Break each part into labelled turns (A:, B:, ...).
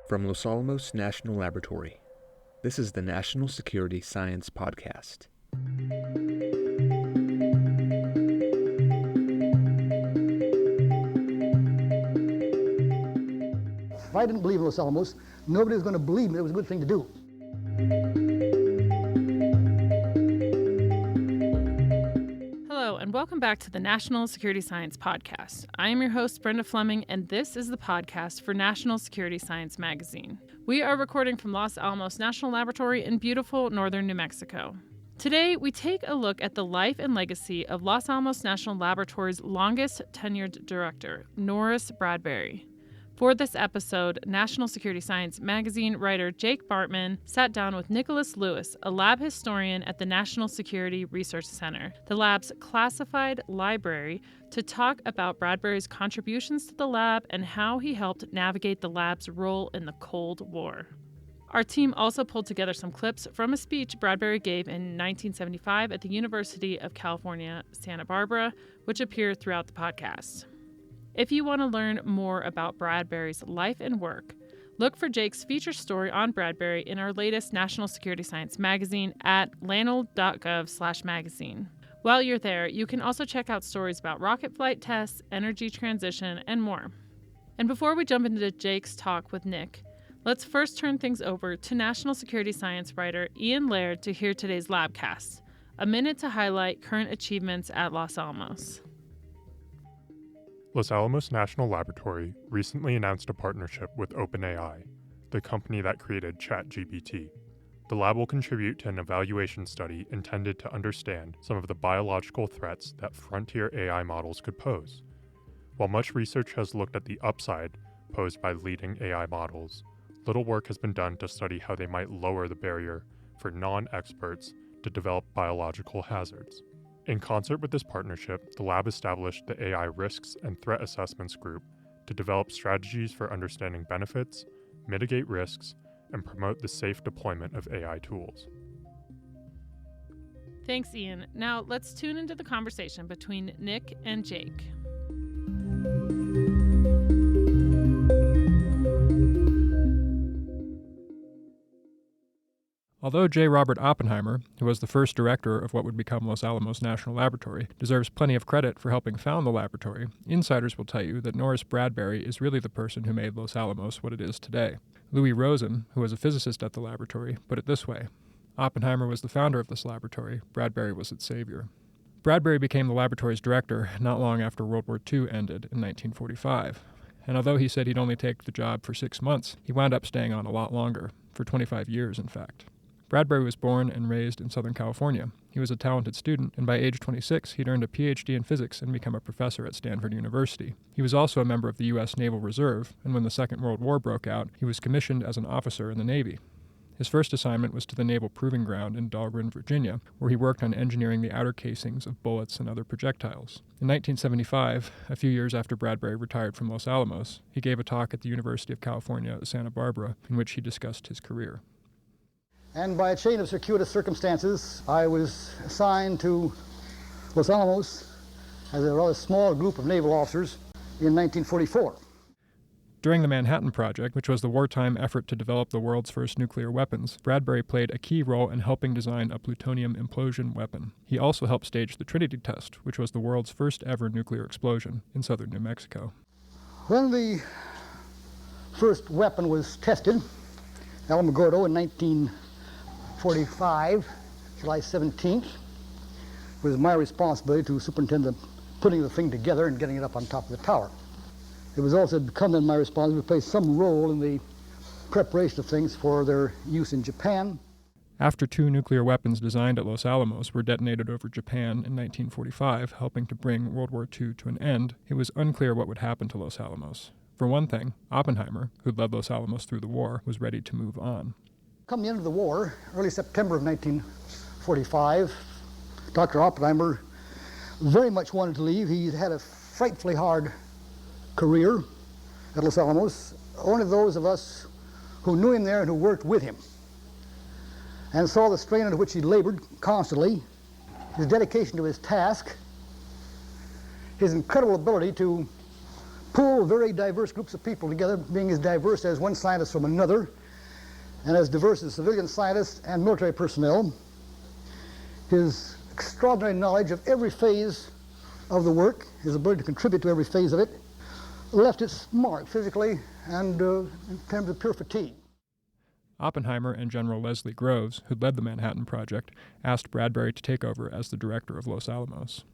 A: From Los Alamos National Laboratory, this is the National Security Science Podcast.
B: If I didn't believe in Los Alamos, nobody was going to believe me it was a good thing to do.
C: Hello, and welcome back to the National Security Science Podcast. I am your host, Brenda Fleming, and this is the podcast for National Security Science Magazine. We are recording from Los Alamos National Laboratory in beautiful northern New Mexico. Today, we take a look at the life and legacy of Los Alamos National Laboratory's longest tenured director, Norris Bradbury. For this episode, National Security Science Magazine writer Jake Bartman sat down with Nicholas Lewis, a lab historian at the National Security Research Center, the lab's classified library, to talk about Bradbury's contributions to the lab and how he helped navigate the lab's role in the Cold War. Our team also pulled together some clips from a speech Bradbury gave in 1975 at the University of California, Santa Barbara, which appear throughout the podcast. If you want to learn more about Bradbury's life and work, look for Jake's feature story on Bradbury in our latest National Security Science magazine at lanol.gov/magazine. While you're there, you can also check out stories about rocket flight tests, energy transition, and more. And before we jump into Jake's talk with Nick, let's first turn things over to National Security Science writer Ian Laird to hear today's Labcast, a minute to highlight current achievements at Los Alamos.
D: Los Alamos National Laboratory recently announced a partnership with OpenAI, the company that created ChatGPT. The lab will contribute to an evaluation study intended to understand some of the biological threats that frontier AI models could pose. While much research has looked at the upside posed by leading AI models, little work has been done to study how they might lower the barrier for non-experts to develop biological hazards. In concert with this partnership, the lab established the AI Risks and Threat Assessments Group to develop strategies for understanding benefits, mitigate risks, and promote the safe deployment of AI tools.
C: Thanks, Ian. Now let's tune into the conversation between Nick and Jake.
E: Although J. Robert Oppenheimer, who was the first director of what would become Los Alamos National Laboratory, deserves plenty of credit for helping found the laboratory, insiders will tell you that Norris Bradbury is really the person who made Los Alamos what it is today. Louis Rosen, who was a physicist at the laboratory, put it this way: Oppenheimer was the founder of this laboratory, Bradbury was its savior. Bradbury became the laboratory's director not long after World War II ended in 1945. And although he said he'd only take the job for 6 months, he wound up staying on a lot longer, for 25 years in fact. Bradbury was born and raised in Southern California. He was a talented student, and by age 26, he'd earned a PhD in physics and become a professor at Stanford University. He was also a member of the U.S. Naval Reserve, and when the Second World War broke out, he was commissioned as an officer in the Navy. His first assignment was to the Naval Proving Ground in Dahlgren, Virginia, where he worked on engineering the outer casings of bullets and other projectiles. In 1975, a few years after Bradbury retired from Los Alamos, he gave a talk at the University of California, Santa Barbara, in which he discussed his career.
B: And by a chain of circuitous circumstances, I was assigned to Los Alamos as a rather small group of naval officers in 1944.
E: During the Manhattan Project, which was the wartime effort to develop the world's first nuclear weapons, Bradbury played a key role in helping design a plutonium implosion weapon. He also helped stage the Trinity test, which was the world's first ever nuclear explosion in southern New Mexico.
B: When the first weapon was tested, Alamogordo in 1945, July 17th, it was my responsibility to superintend putting the thing together and getting it up on top of the tower. It was also become then my responsibility to play some role in the preparation of things for their use in Japan.
E: After 2 nuclear weapons designed at Los Alamos were detonated over Japan in 1945, helping to bring World War II to an end, it was unclear what would happen to Los Alamos. For one thing, Oppenheimer, who'd led Los Alamos through the war, was ready to move on.
B: Come the end of the war, early September of 1945, Dr. Oppenheimer very much wanted to leave. He had a frightfully hard career at Los Alamos. One of those of us who knew him there and who worked with him and saw the strain under which he labored constantly, his dedication to his task, his incredible ability to pull very diverse groups of people together, being as diverse as one scientist from another, and as diverse as civilian scientists and military personnel. His extraordinary knowledge of every phase of the work, his ability to contribute to every phase of it, left its mark physically and in terms of pure fatigue.
E: Oppenheimer and General Leslie Groves, who led the Manhattan Project, asked Bradbury to take over as the director of Los Alamos.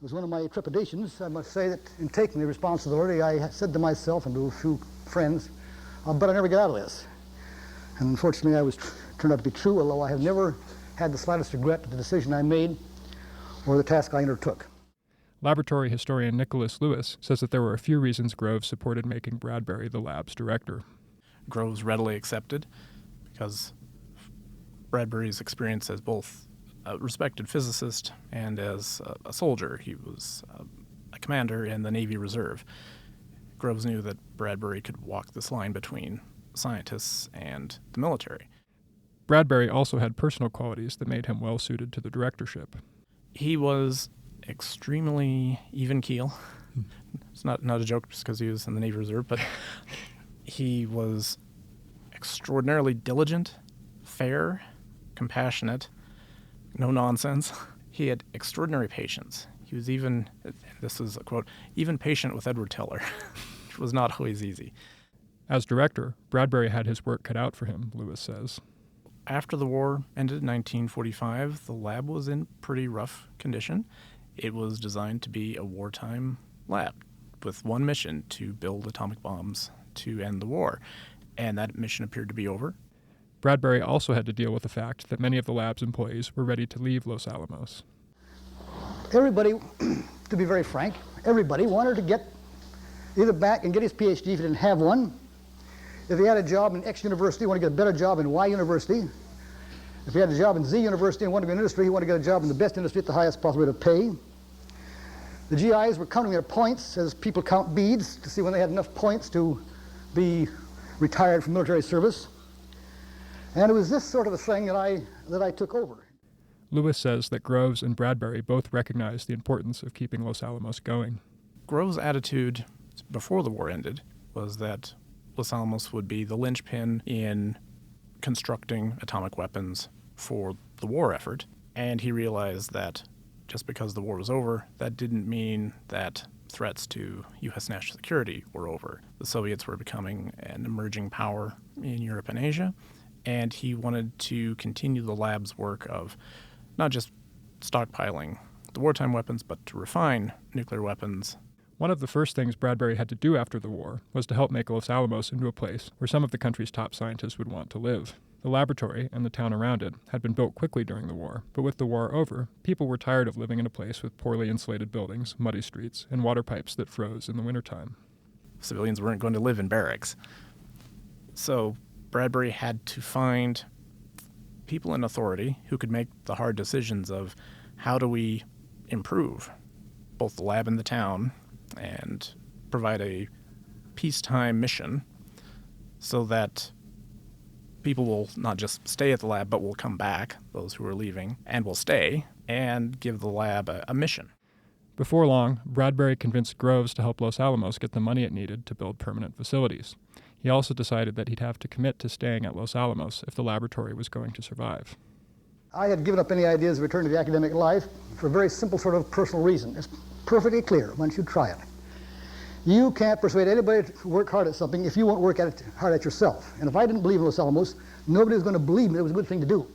B: It was one of my trepidations. I must say that in taking the responsibility, I said to myself and to a few friends, I'll bet I never get out of this. And unfortunately, turned out to be true, although I have never had the slightest regret at the decision I made or the task I undertook.
E: Laboratory historian Nicholas Lewis says that there were a few reasons Groves supported making Bradbury the lab's director.
F: Groves readily accepted because Bradbury's experience as both a respected physicist and as a soldier. He was a commander in the Navy Reserve. Groves knew that Bradbury could walk this line between scientists and the military.
E: Bradbury also had personal qualities that made him well suited to the directorship.
F: He was extremely even keel. It's not a joke just because he was in the Navy Reserve, but he was extraordinarily diligent, fair, compassionate, no nonsense. He had extraordinary patience. He was even, this is a quote, even patient with Edward Teller, which was not always easy.
E: As director, Bradbury had his work cut out for him, Lewis says.
F: After the war ended in 1945, the lab was in pretty rough condition. It was designed to be a wartime lab with one mission: to build atomic bombs to end the war. And that mission appeared to be over.
E: Bradbury also had to deal with the fact that many of the lab's employees were ready to leave Los Alamos.
B: Everybody, to be very frank, everybody wanted to get either back and get his PhD if he didn't have one. If he had a job in X university, he wanted to get a better job in Y university. If he had a job in Z university and wanted to be in industry, he wanted to get a job in the best industry at the highest possible rate of pay. The GIs were counting their points as people count beads to see when they had enough points to be retired from military service. And it was this sort of a thing that I took over.
E: Lewis says that Groves and Bradbury both recognized the importance of keeping Los Alamos going.
F: Groves' attitude before the war ended was that Los Alamos would be the linchpin in constructing atomic weapons for the war effort, and he realized that just because the war was over, that didn't mean that threats to U.S. national security were over. The Soviets were becoming an emerging power in Europe and Asia, and he wanted to continue the lab's work of not just stockpiling the wartime weapons, but to refine nuclear weapons.
E: One of the first things Bradbury had to do after the war was to help make Los Alamos into a place where some of the country's top scientists would want to live. The laboratory and the town around it had been built quickly during the war, but with the war over, people were tired of living in a place with poorly insulated buildings, muddy streets, and water pipes that froze in the wintertime.
F: Civilians weren't going to live in barracks. So Bradbury had to find people in authority who could make the hard decisions of how do we improve both the lab and the town and provide a peacetime mission so that people will not just stay at the lab, but will come back, those who are leaving, and will stay and give the lab a mission.
E: Before long, Bradbury convinced Groves to help Los Alamos get the money it needed to build permanent facilities. He also decided that he'd have to commit to staying at Los Alamos if the laboratory was going to survive.
B: I had given up any ideas of returning to the academic life for a very simple sort of personal reason. It's perfectly clear once you try it. You can't persuade anybody to work hard at something if you won't work hard at yourself. And if I didn't believe in Los Alamos, nobody was going to believe me it was a good thing to do.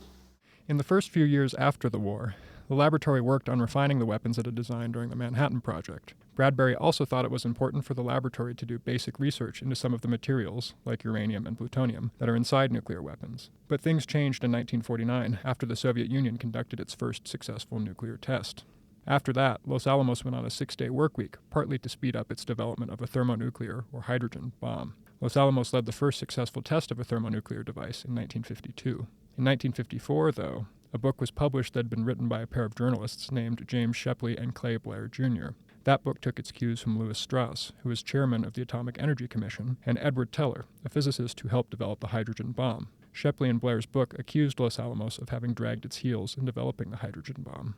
E: In the first few years after the war, the laboratory worked on refining the weapons it had designed during the Manhattan Project. Bradbury also thought it was important for the laboratory to do basic research into some of the materials, like uranium and plutonium, that are inside nuclear weapons. But things changed in 1949 after the Soviet Union conducted its first successful nuclear test. After that, Los Alamos went on a 6-day workweek, partly to speed up its development of a thermonuclear, or hydrogen, bomb. Los Alamos led the first successful test of a thermonuclear device in 1952. In 1954, though, a book was published that had been written by a pair of journalists named James Shepley and Clay Blair, Jr. That book took its cues from Lewis Strauss, who was chairman of the Atomic Energy Commission, and Edward Teller, a physicist who helped develop the hydrogen bomb. Shepley and Blair's book accused Los Alamos of having dragged its heels in developing the hydrogen bomb.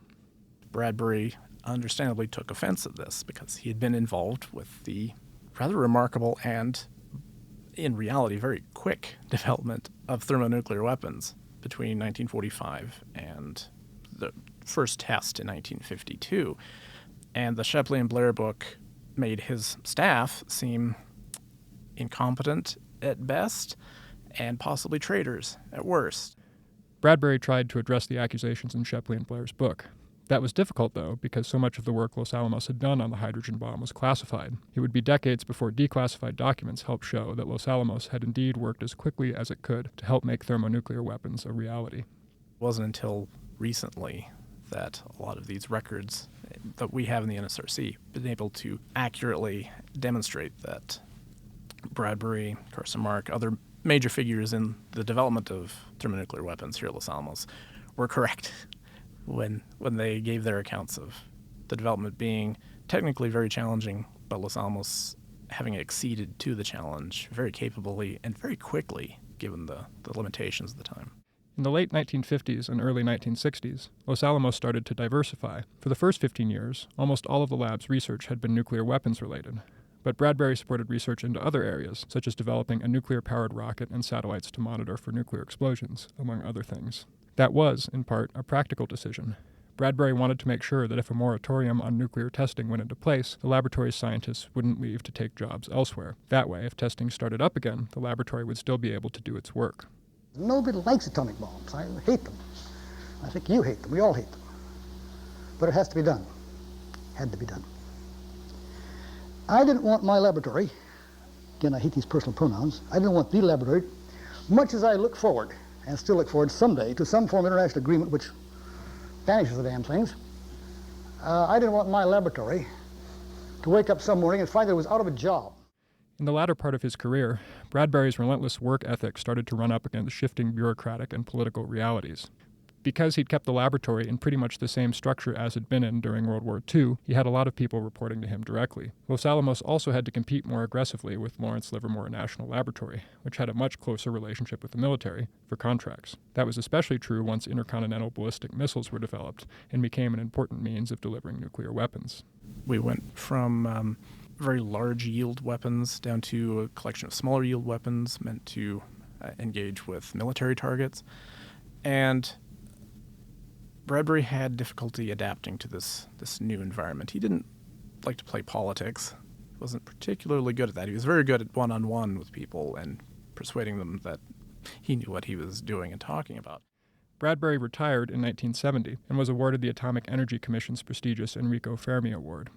F: Bradbury understandably took offense at this because he had been involved with the rather remarkable and, in reality, very quick development of thermonuclear weapons between 1945 and the first test in 1952. And the Shepley and Blair book made his staff seem incompetent at best and possibly traitors at worst.
E: Bradbury tried to address the accusations in Shepley and Blair's book. That was difficult, though, because so much of the work Los Alamos had done on the hydrogen bomb was classified. It would be decades before declassified documents helped show that Los Alamos had indeed worked as quickly as it could to help make thermonuclear weapons a reality.
F: It wasn't until recently that a lot of these records that we have in the NSRC been able to accurately demonstrate that Bradbury, Carson Mark, other major figures in the development of thermonuclear weapons here at Los Alamos were correct when they gave their accounts of the development being technically very challenging, but Los Alamos having acceded to the challenge very capably and very quickly, given the limitations of the time.
E: In the late 1950s and early 1960s, Los Alamos started to diversify. For the first 15 years, almost all of the lab's research had been nuclear weapons related. But Bradbury supported research into other areas, such as developing a nuclear-powered rocket and satellites to monitor for nuclear explosions, among other things. That was, in part, a practical decision. Bradbury wanted to make sure that if a moratorium on nuclear testing went into place, the laboratory's scientists wouldn't leave to take jobs elsewhere. That way, if testing started up again, the laboratory would still be able to do its work.
B: Nobody likes atomic bombs. I hate them. I think you hate them. We all hate them. But it has to be done. Had to be done. I didn't want my laboratory, again, I hate these personal pronouns, I didn't want the laboratory, much as I look forward, and still look forward someday, to some form of international agreement which banishes the damn things. I didn't want my laboratory to wake up some morning and find that it was out of a job.
E: In the latter part of his career, Bradbury's relentless work ethic started to run up against shifting bureaucratic and political realities. Because he'd kept the laboratory in pretty much the same structure as it'd been in during World War II, he had a lot of people reporting to him directly. Los Alamos also had to compete more aggressively with Lawrence Livermore National Laboratory, which had a much closer relationship with the military, for contracts. That was especially true once intercontinental ballistic missiles were developed and became an important means of delivering nuclear weapons.
F: We went from very large yield weapons down to a collection of smaller yield weapons meant to engage with military targets. And Bradbury had difficulty adapting to this new environment. He didn't like to play politics. He wasn't particularly good at that. He was very good at one-on-one with people and persuading them that he knew what he was doing and talking about.
E: Bradbury retired in 1970 and was awarded the Atomic Energy Commission's prestigious Enrico Fermi Award.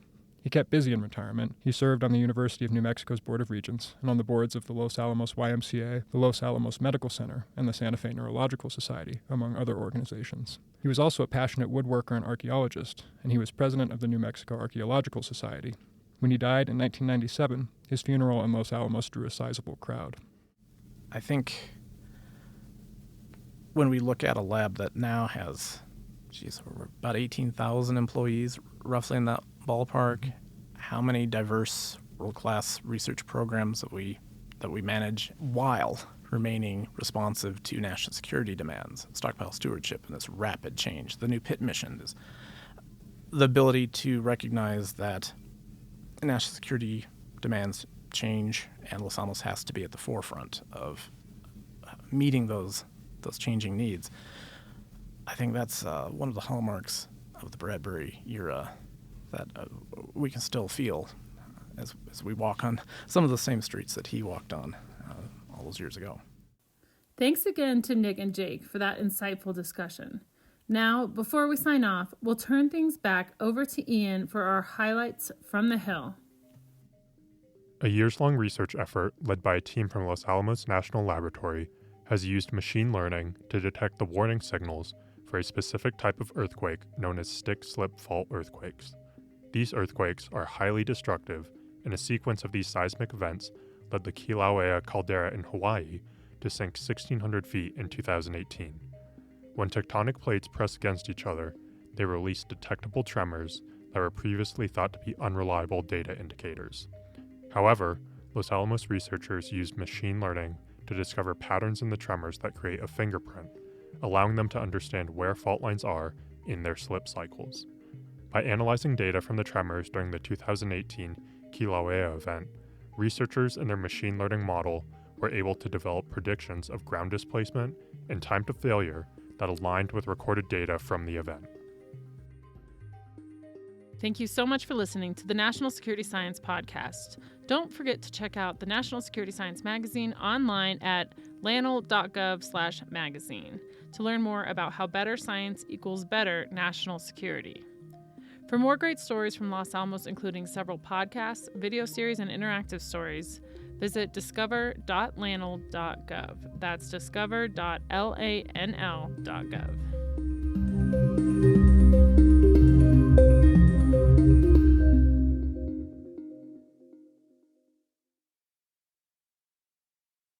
E: He kept busy in retirement. He served on the University of New Mexico's Board of Regents and on the boards of the Los Alamos YMCA, the Los Alamos Medical Center, and the Santa Fe Neurological Society, among other organizations. He was also a passionate woodworker and archaeologist, and he was president of the New Mexico Archaeological Society. When he died in 1997, his funeral in Los Alamos drew a sizable crowd.
F: I think when we look at a lab that now has, about 18,000 employees, roughly in that ballpark, how many diverse world-class research programs that we manage while remaining responsive to national security demands, stockpile stewardship, and this rapid change. The new pit mission is the ability to recognize that national security demands change, and Los Alamos has to be at the forefront of meeting those changing needs. I think that's one of the hallmarks of the Bradbury era that we can still feel as we walk on some of the same streets that he walked on all those years ago.
C: Thanks again to Nick and Jake for that insightful discussion. Now, before we sign off, we'll turn things back over to Ian for our highlights from the Hill.
D: A years-long research effort led by a team from Los Alamos National Laboratory has used machine learning to detect the warning signals for a specific type of earthquake known as stick-slip fault earthquakes. These earthquakes are highly destructive, and a sequence of these seismic events led the Kilauea caldera in Hawaii to sink 1,600 feet in 2018. When tectonic plates press against each other, they release detectable tremors that were previously thought to be unreliable data indicators. However, Los Alamos researchers used machine learning to discover patterns in the tremors that create a fingerprint, allowing them to understand where fault lines are in their slip cycles. By analyzing data from the tremors during the 2018 Kilauea event, researchers and their machine learning model were able to develop predictions of ground displacement and time to failure that aligned with recorded data from the event.
C: Thank you so much for listening to the National Security Science Podcast. Don't forget to check out the National Security Science Magazine online at lanl.gov/magazine to learn more about how better science equals better national security. For more great stories from Los Alamos, including several podcasts, video series, and interactive stories, visit discover.lanl.gov. That's discover.lanl.gov.